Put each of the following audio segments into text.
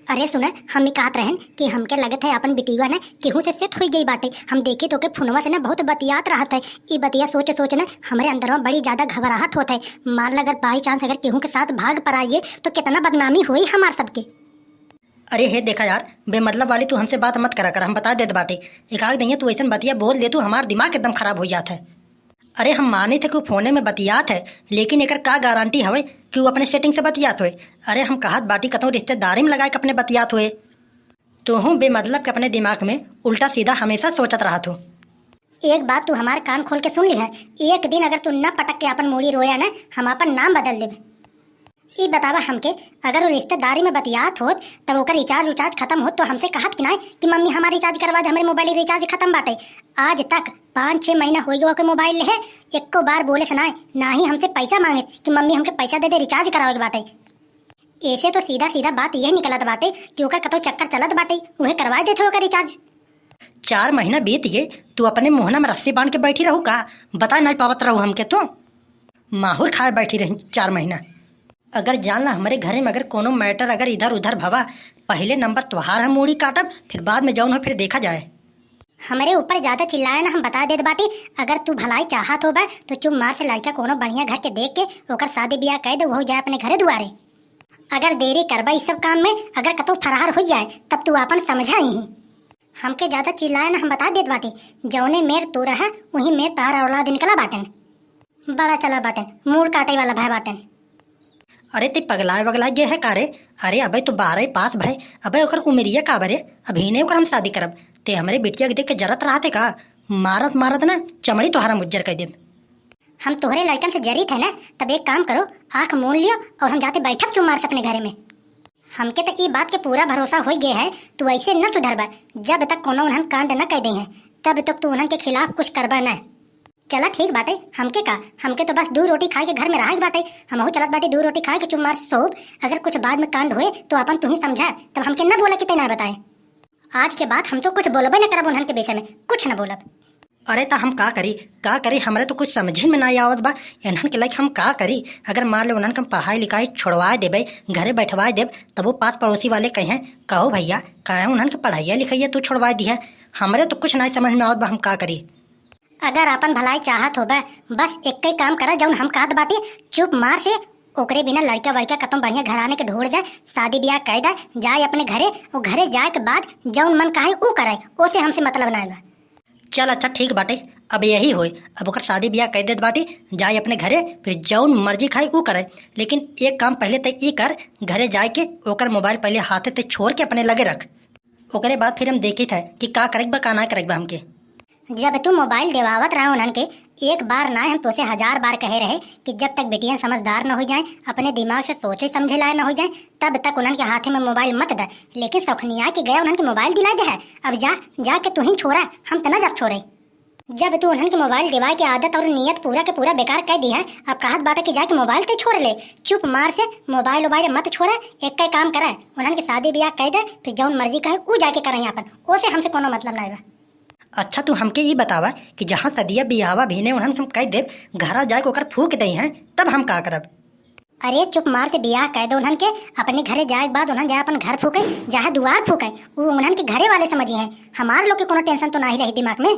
अरे सुना, हम ही कहत रहन कि हमके लगत है अपन बिटिया ने केहू से सेट हो गई बाटे। हम देखे तो के फोनवा से ना बहुत बतियात रहत है। ई बतिया सोच सोच ना हमारे अंदर में बड़ी ज्यादा घबराहट होत है। मान ल अगर बाई चांस अगर केहू के साथ भाग पर आइए तो कितना बदनामी हुई हमार सबके। अरे हे देखा यार, बेमतलब वाली तू हमसे बात मत करा कर, हम बता देत बाटे। एकाग नहीं तू ऐसा बतिया बोल दे तू हमार दिमाग एकदम खराब हो जाता है। अरे हम माने थे कि फोने में बतियात है, लेकिन एकर का गारंटी हवे कि वो अपने सेटिंग से बतियात हुए। अरे हम कहत बाटी कतौ रिश्तेदारी में लगाए के अपने बतियात हुए। तो हूँ बेमतलब के अपने दिमाग में उल्टा सीधा हमेशा सोचत रहा तू। एक बात तू हमार कान खोल के सुन ली है, एक दिन अगर तू न पटक के अपन मूड़ी रोया ना, हम अपन नाम बदल देब। ई बतावा हमके, अगर वो रिश्तेदारी में बतियात होत तब ओकर रिचार्ज खत्म होत तो हमसे कहत कि नहीं कि मम्मी हमारा रिचार्ज करवा दे, हमारे मोबाइल रिचार्ज खत्म बाटे। आज तक 5-6 महीना हो गया मोबाइल ले, एको बार बोले सुनाए ना ही हमसे पैसा मांगे कि मम्मी हमके पैसा दे दे रिचार्ज करावे के बाटे। ऐसे तो सीधा सीधा बात यही निकलत बाटे कि ओकर कतौ चक्कर चलत बाटे, उहे करवा देते ओकर रिचार्ज। 4 महीना बीत गए, तू अपने मुहना में रस्सी बांध के बैठी रहू का? बता नहीं पावत रहू हमके तो माहौर खाए बैठी रही 4 महीना। अगर जान ला हमारे घरे में अगर कोनो मैटर अगर इधर उधर भवा, पहले नंबर त्योहार हम मूड़ी काटब, फिर बाद में जाऊन हो फिर देखा जाए। हमारे ऊपर ज्यादा चिल्लाए ना, हम बता देत बाटी। अगर तू भलाई चाहत होबा तो चुप मार से लड़का कोनो बढ़िया घर के देख के ओकर शादी ब्याह कह दे, वो जाए अपने घरे दुआरे। अगर देरी करबा इस सब काम में, अगर कतौ फरार हो जाए तब तू अपन समझा ही। हमके ज्यादा चिल्लाए ना, हम बता देत बाटी। जौने मेर तू रहा वही मेर तार औलाद निकला बाटन। बड़ा चला बाटन, मूड काटे वाला भाई बाटन। अरे ते पगलाए वगलाए गे है कारे? अरे अबे तो 12 पास भाई, अबे ओकर उमरिया का बरे, अभी नहीं ओकर हम शादी करब। ते हमारे बिटिया के देख के जरत रहा थे का? मारत मारत ना चमड़ी तोहरा मुज्जर कर दे। हम तोहरे लड़कन से जरी थे ना, तब एक काम करो, आंख मूंद लियो और हम जाते बैठब चुप मार से अपने घरे में। हमके तो ये बात के पूरा भरोसा हो गया है तू ऐसे न सुधरबा। जब तक कोनो उन्हन कांड न कह दे हैं तब तक तू उन्हन के खिलाफ कुछ करबा न। चला ठीक बाटे, हमके का, हमके तो बस 2 रोटी खाए के घर में रहा बाटे। हमहू चलत बाटे 2 रोटी खाए के चुप मार से सोब। अगर कुछ बाद में कांड हुए तो अपन तू ही समझा, तब हमके न बोला कि ते ना बताए। आज के बाद हम तो कुछ बोलबे न करब उन्हन के विषय में, कुछ न बोलब। अरे ता हम का करी हमरे तो कुछ समझ में नहीं आवत बा। इन्हन के लाइक हम का करी? अगर मान लो उन्हन के पढ़ाई लिखाई छोड़वा देबे, घरे बैठवा देब, तब वो पास पड़ोसी वाले कहें कहो भैया कहे उन्हन के पढ़ाइया लिखाइया तू छोड़वा दी है। हमरे तो कुछ नहीं समझ में आवत बा, हम का करी? अगर अपन भलाई चाहत होबा बस एक ही काम करा जौन हम कहत बाटी, चुप मार से ओकरे बिना लड़का वड़का कतम बढ़िया घराने के ढूंढ जाए, शादी ब्याह कह दे, जाए अपने घरे। वो घरे जाए के बाद जौन मन कहे ऊ कराए, ओसे हमसे मतलब ना बा। चल अच्छा ठीक बाटे, अब यही होए। अब ओकर शादी ब्याह कह देत बाटी, जाए अपने घरे, फिर जौन मर्जी खाए ऊ करे। लेकिन एक काम पहले तक ई कर, घरे जाए के ओकर मोबाइल पहले हाथे ते छोड़ के अपने लगे रख। ओकरे बाद फिर हम देखी था कि का करेक बा का ना करेक बा हमके। जब तू मोबाइल देवावत रहा उन्हन के, एक बार ना हम तुझसे 1000 बार कहे रहे कि जब तक बेटियां समझदार न हो जाएं, अपने दिमाग से सोचे समझे लाए न हो जाएं, तब तक उन्हन के हाथे में मोबाइल मत दे। लेकिन सौखनिया की गया उन्हन के मोबाइल दिला दे है। अब जा के तू ही छोड़ा, हम तना जब छोड़े। जब तू उन्हन के मोबाइल दिवाए की आदत और नियत पूरा के पूरा बेकार कर दी है, अब कहत बाटे कि जाके मोबाइल ते छोड़ ले। चुप मार से मोबाइल वोबाइल मत छोड़ा, एक का काम करे, उन्हन के शादी ब्याह कह दे, फिर जौन मर्जी कहे ऊ जाके करे अपन, ओसे हमसे कोनो मतलब नहीं बा। अच्छा तू हमके ये बतावा कि जहाँ सदिया बियाहवा भीने उन्हन हम कह देव घरा जाए ओकर फूक दई हैं, तब हम का करब? अरे चुप मार से बियाह कह दो उन्हन के, अपने घरे जाए के बाद उन्हन जाए अपन घर फूके, जहाँ दुआर फूके वो उन्हन के घरे वाले समझी हैं। हमार लोग के कोनो टेंशन तो नहीं रही दिमाग में।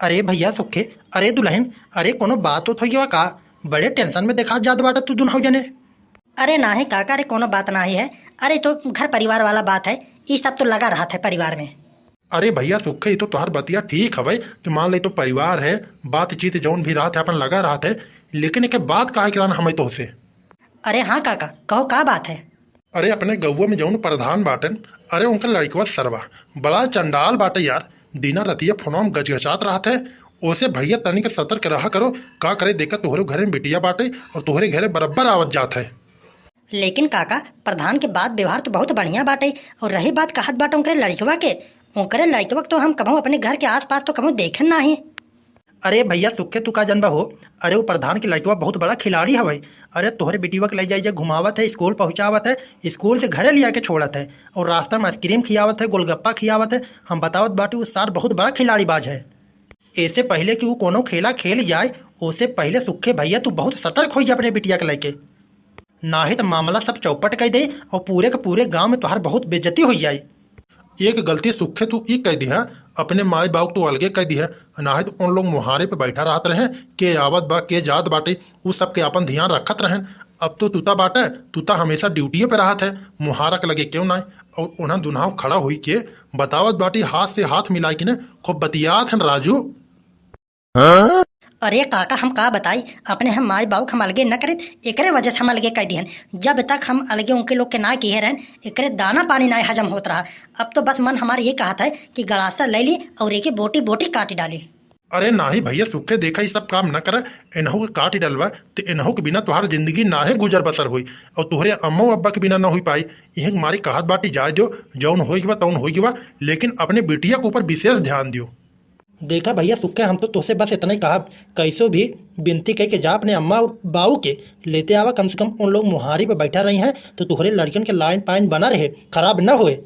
अरे भैया सुखे, अरे दुल्हन, अरे कोनो बात तो थई का? बड़े टेंशन में देखा जात बाटा तू दुन हो जने। अरे ना है काका, अरे कोनो बात ना ही है। अरे तो घर परिवार वाला बात है, ये सब तो लगा रहा था परिवार में। अरे भैया सुखे, तो तुहार बतिया ठीक हवे कि मान ले तो परिवार है, बातचीत जौन भी रात है अपन लगा रहा थे, लेकिन एक बात काहे कराना हमें तो से। अरे हाँ काका, कहो का बात है? अरे अपने गौवा में जौन प्रधान बाटन, अरे उनका लड़कवा सरवा बड़ा चंडाल बाटे यार। दीना रतिया फोनवा में गचगचात रहा थे। ओसे भैया तनिक सतर्क रहा करो, का करे देखा तोहरे घरे में बिटिया बाटे और तोहरे घरे बराबर आवत जात है। लेकिन काका प्रधान के बात व्यवहार तो बहुत बढ़िया बाटे, और रही बात कहत बाटे उनके लड़कवा के, उनके लड़कवा तो हम कभी अपने घर के आसपास तो कभी देखे ना ही। अरे भैया सुखे तू का जनबा हो? अरे वो प्रधान के लड़कवा बहुत बड़ा खिलाड़ी हवे। अरे तोहरे बेटीवा के ले जाए घुमावत है, स्कूल पहुँचावत है, स्कूल से घरे लिया के छोड़त है, और रास्ता में आइसक्रीम खियावत है, गोलगप्पा खियावत है। हम बतावत बाटी वो सार बहुत बड़ा खिलाड़ी बाज है। ऐसे पहले कि वो कोनो खेला खेल जाए, उससे पहले सुखे भैया तू बहुत सतर्क हो जा अपने बिटिया के लेके। ना ही तो मामला सब चौपट कर दे और पूरे के पूरे गांव में तुहार बहुत बेइज्जती हो जाए। एक गलती सुखे तू ई कह दी है, अपने माई बाप तो अलगे कह दी है, ना ही तो उन लोग मुहारे पे बैठा रहत रहे के आवत बा के जात बाटे, उ सब के अपन ध्यान रखत रहें। अब तो तूता बाटे, तूता हमेशा ड्यूटी पे रहत है, मुहारा के लगे क्यों ना। और उन्हें दुनाव खड़ा हुई के बतावत बाटी, हाथ से हाथ मिलाई के ने खूब बतियात हैं राजू। अरे काका हम का बताई, अपने हम माई बाबू हम अलगे न करे, एकरे वजह से हम अलगे कह दिहन। जब तक हम अलगे उनके लोग के ना किए रहन, एकरे दाना पानी ना हजम होत रहा। अब तो बस मन हमारे ये कहा था कि गलासा ले ली और एक बोटी बोटी काट डाली। अरे ना ही भैया सुखे देखा ये सब काम न करे, इन्हों के काट डलवा तो इन्हों के बिना तुम्हारी जिंदगी ना है गुजर बसर हुई, और तुहरे अम्मा अब्बा के बिना ना हुई पाई। यही हमारी कहत बाटी जाए दो, जौन होगी बा तौन होगी बा, लेकिन अपने बिटिया के ऊपर विशेष ध्यान दियो। देखा भैया सुखे, हम तो तुझसे बस इतना ही कहा, कैसो भी विनती कह के जा अपने अम्मा और बाऊ के लेते आवा। कम से कम उन लोग मुहारी पे बैठा रही हैं तो तुहरे लड़कियों के लाइन पाइन बना रहे, खराब न होए।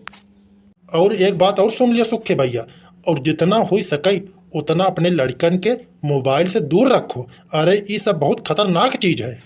और एक बात और सुन लिया सुखे भैया, और जितना हो सके उतना अपने लड़कन के मोबाइल से दूर रखो। अरे ये सब बहुत खतरनाक चीज है।